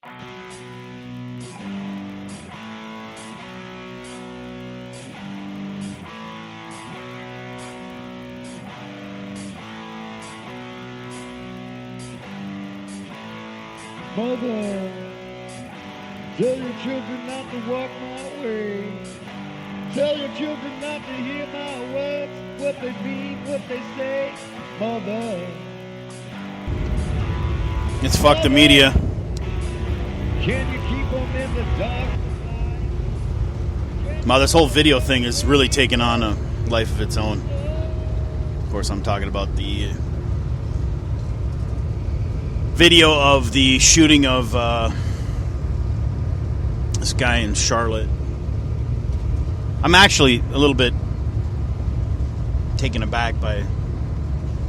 Mother, tell your children not to walk my way. Tell your children not to hear my words, what they mean, what they say. Mother. It's fuck the media. Can you keep them in the dark? Wow, this whole video thing is really taking on a life of its own. Of course, I'm talking about the video of the shooting of this guy in Charlotte. I'm actually a little bit taken aback by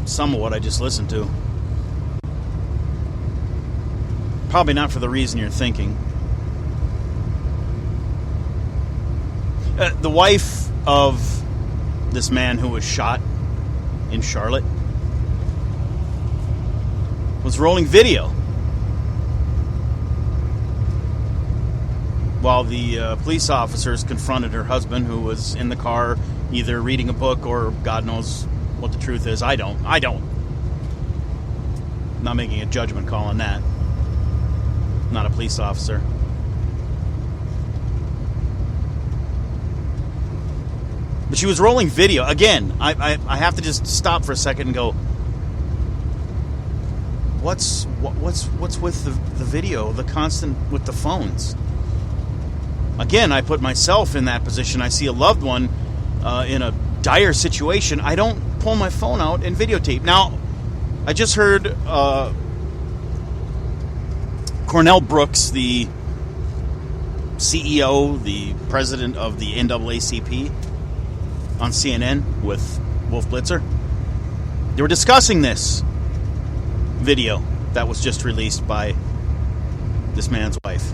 some of what I just listened to. Probably not for the reason you're thinking. The wife of this man who was shot in Charlotte was rolling video while the police officers confronted her husband, who was in the car either reading a book or God knows what the truth is. I don't. I'm not making a judgment call on that. I'm not a police officer. But she was rolling video. Again, I have to just stop for a second and go, what's with the video, the constant with the phones? Again, I put myself in that position. I see a loved one in a dire situation. I don't pull my phone out and videotape. Now, I just heard Cornell Brooks, the CEO, the president of the NAACP, on CNN with Wolf Blitzer. They were discussing this video that was just released by this man's wife.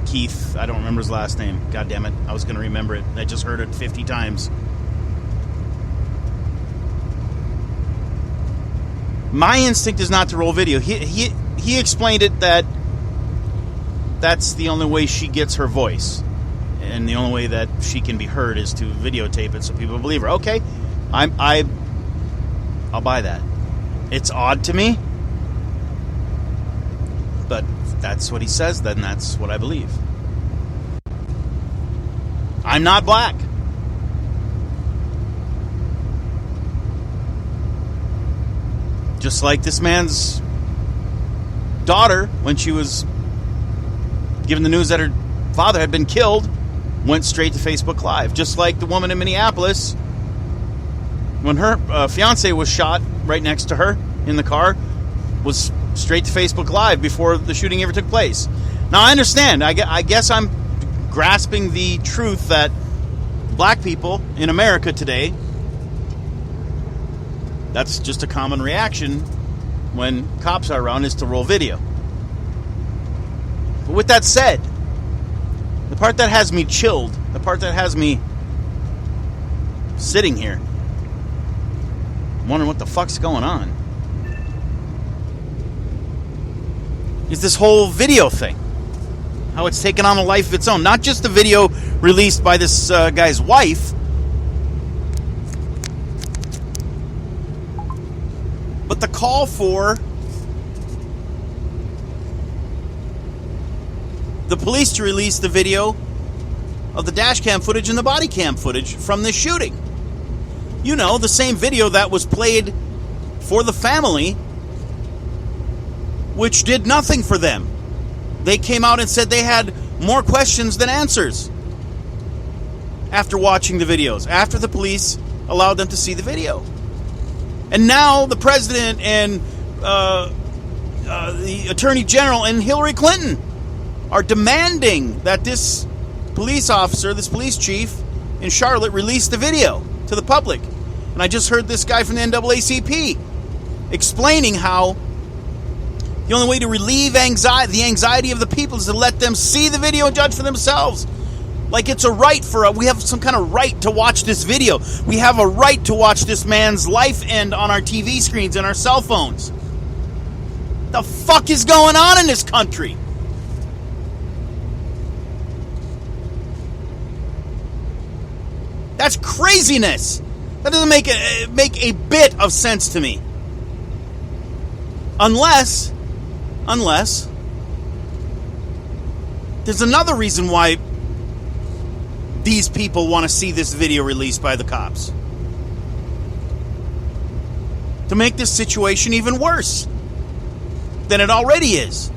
Keith, I don't remember his last name. God damn it, I was going to remember it. I just heard it 50 times. My instinct is not to roll video. He explained it that that's the only way she gets her voice. And the only way that she can be heard is to videotape it so people believe her. Okay, I'll buy that. It's odd to me, but if that's what he says, then that's what I believe. I'm not black. Just like this man's daughter, when she was given the news that her father had been killed, went straight to Facebook Live. Just like the woman in Minneapolis, when her fiance was shot right next to her in the car, was straight to Facebook Live before the shooting ever took place. Now, I understand. I guess I'm grasping the truth that black people in America today, that's just a common reaction when cops are around, is to roll video. But with that said, the part that has me chilled, the part that has me sitting here, wondering what the fuck's going on, is this whole video thing. How it's taken on a life of its own. Not just the video released by this guy's wife, but the call for the police to release the video of the dash cam footage and the body cam footage from this shooting. You know, the same video that was played for the family, which did nothing for them. They came out and said they had more questions than answers after watching the videos, after the police allowed them to see the video. And now the president and the attorney general and Hillary Clinton are demanding that this police officer, this police chief in Charlotte, release the video to the public. And I just heard this guy from the NAACP explaining how the only way to relieve the anxiety of the people is to let them see the video and judge for themselves. Like it's a right we have some kind of right to watch this video. We have a right to watch this man's life end on our TV screens and our cell phones. The fuck is going on in this country? That's craziness. That doesn't make a bit of sense to me. Unless there's another reason why these people want to see this video released by the cops. To make this situation even worse than it already is.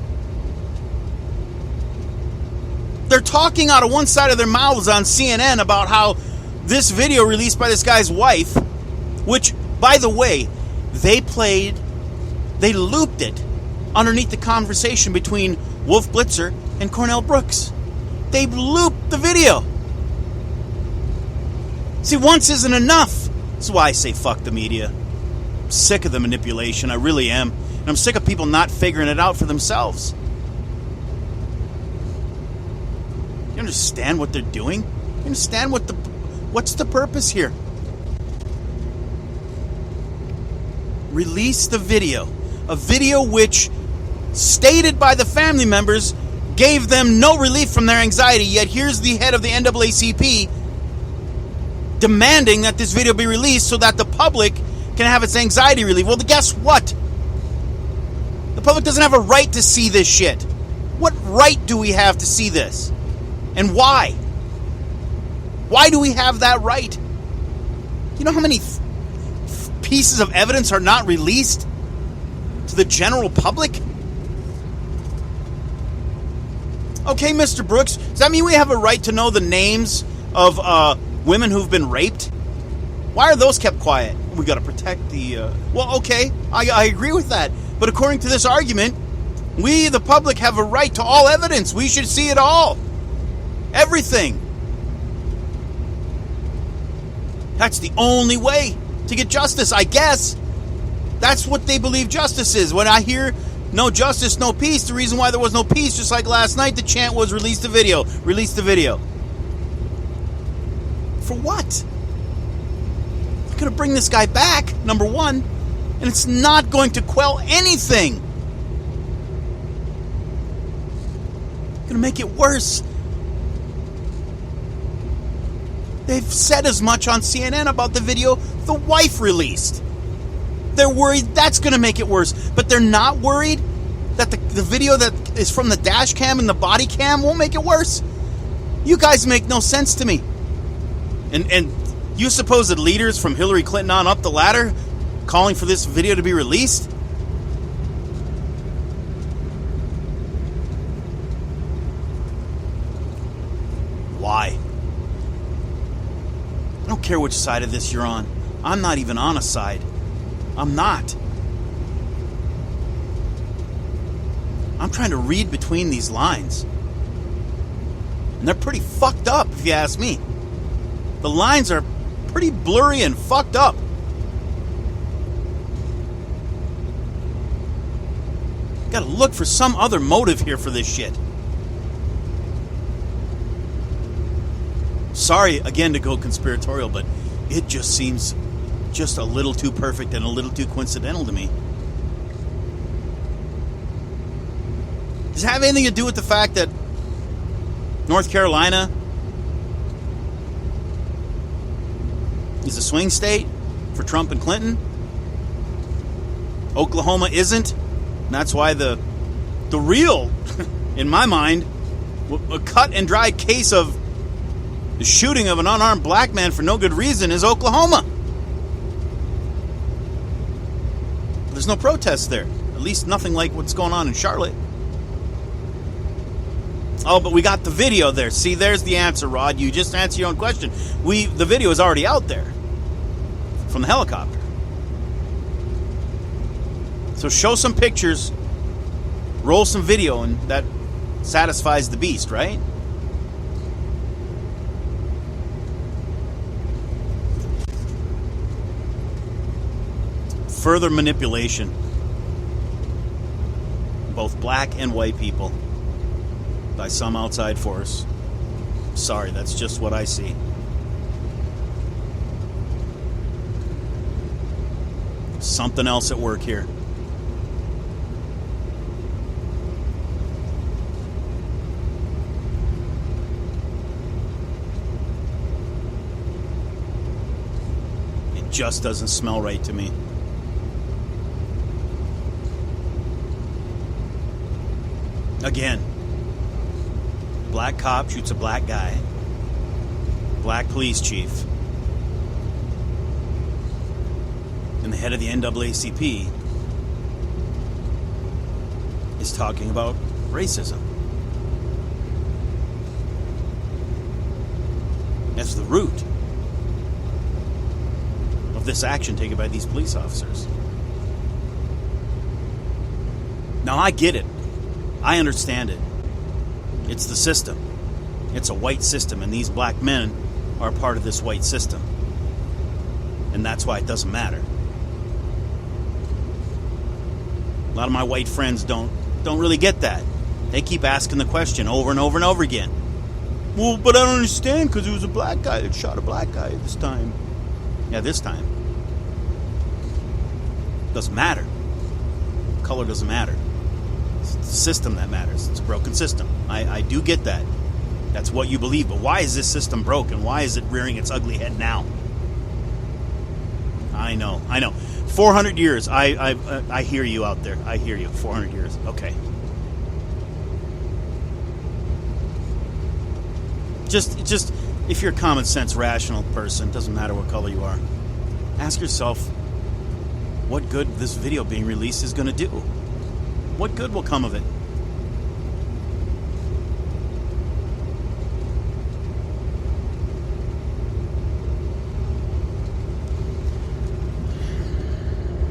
They're talking out of one side of their mouths on CNN about how this video released by this guy's wife, which, by the way, they looped it underneath the conversation between Wolf Blitzer and Cornell Brooks. They looped the video. See, once isn't enough. That's why I say fuck the media. I'm sick of the manipulation, I really am. And I'm sick of people not figuring it out for themselves. You understand what they're doing? You understand what's the purpose here? Release the video. A video which, stated by the family members, gave them no relief from their anxiety, yet here's the head of the NAACP demanding that this video be released so that the public can have its anxiety relief. Well, guess what? The public doesn't have a right to see this shit. What right do we have to see this? And why? Why do we have that right? You know how many pieces of evidence are not released to the general public? Okay, Mr. Brooks, does that mean we have a right to know the names of women who've been raped? Why are those kept quiet? We got to protect the... Well, okay, I agree with that. But according to this argument, we, the public, have a right to all evidence. We should see it all. Everything. That's the only way to get justice, I guess. That's what they believe justice is. When I hear no justice, no peace, the reason why there was no peace, just like last night, the chant was release the video. Release the video. For what? It's going to bring this guy back, number one, and it's not going to quell anything. It's going to make it worse. They've said as much on CNN about the video the wife released. They're worried that's going to make it worse. But they're not worried that the video that is from the dash cam and the body cam won't make it worse. You guys make no sense to me. And you supposed leaders from Hillary Clinton on up the ladder calling for this video to be released? Why? I don't care which side of this you're on. I'm not even on a side. I'm not. I'm trying to read between these lines. And they're pretty fucked up, if you ask me. The lines are pretty blurry and fucked up. Gotta look for some other motive here for this shit. Sorry, again, to go conspiratorial, but it just seems just a little too perfect and a little too coincidental to me. Does it have anything to do with the fact that North Carolina is a swing state for Trump and Clinton? Oklahoma isn't. And that's why the real, in my mind, a cut and dried case of the shooting of an unarmed black man for no good reason is Oklahoma. There's no protests there. At least nothing like what's going on in Charlotte. Oh, but we got the video there. See, there's the answer, Rod. You just answered your own question. The video is already out there from the helicopter. So show some pictures, roll some video, and that satisfies the beast, right? Further manipulation. Both black and white people. By some outside force. Sorry, that's just what I see. Something else at work here. just doesn't smell right to me. Again, black cop shoots a black guy. Black police chief. And the head of the NAACP is talking about racism. That's the root of this action taken by these police officers. Now, I get it. I understand it. It's the system. It's a white system, and these black men are part of this white system. And that's why it doesn't matter. A lot of my white friends don't really get that. They keep asking the question over and over and over again. Well, but I don't understand, because it was a black guy that shot a black guy this time. Yeah, this time. Doesn't matter. Color doesn't matter. It's the system that matters. It's a broken system. I do get that. That's what you believe. But why is this system broken? Why is it rearing its ugly head now? I know. 400 years. I hear you out there. I hear you. 400 years. Okay. Just if you're a common sense, rational person, doesn't matter what color you are, ask yourself what good this video being released is going to do. What good will come of it?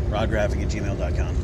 rodgraphic@gmail.com